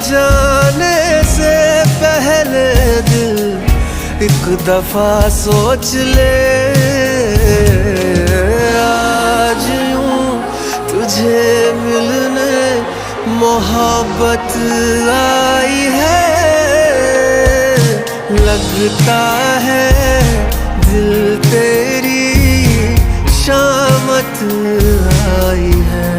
जाने से पहले दिल एक दफा सोच ले। आज यूं तुझे मिलने मोहब्बत आई है, लगता है दिल तेरी शामत आई है।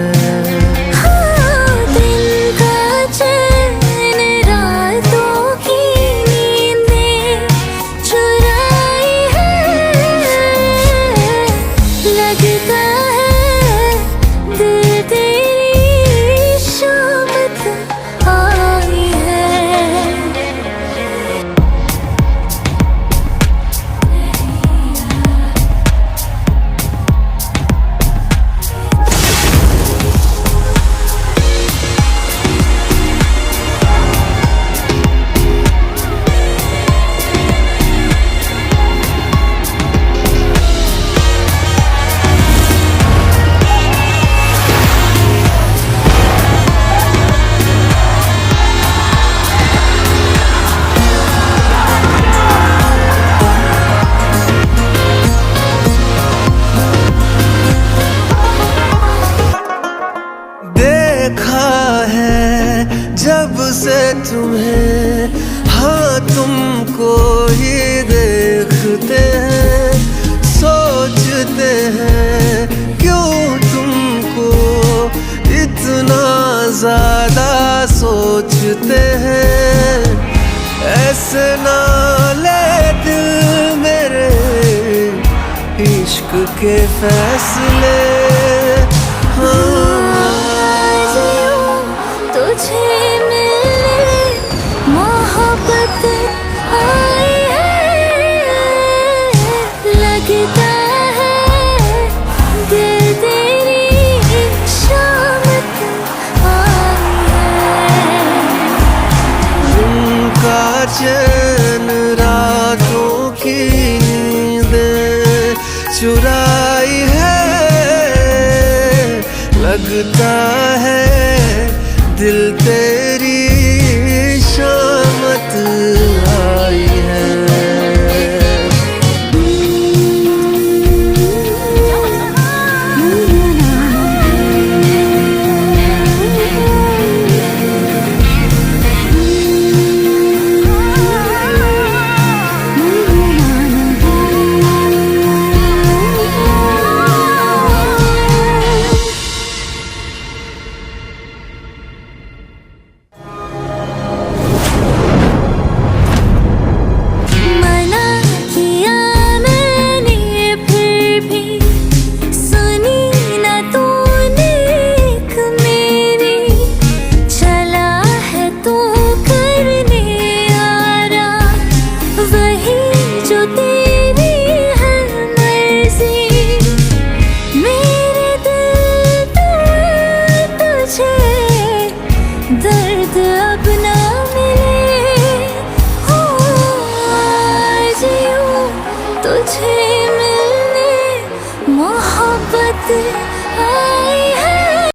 जब से तुम्हें, हाँ तुमको ही देखते हैं, सोचते हैं क्यों तुमको इतना ज्यादा सोचते हैं। ऐसे ना ले दिल मेरे इश्क के फैसले। चैन रातों की नींदें चुराई है, लगता है दिल तेरी शामत आई है। तुझे मिलने मोहब्बत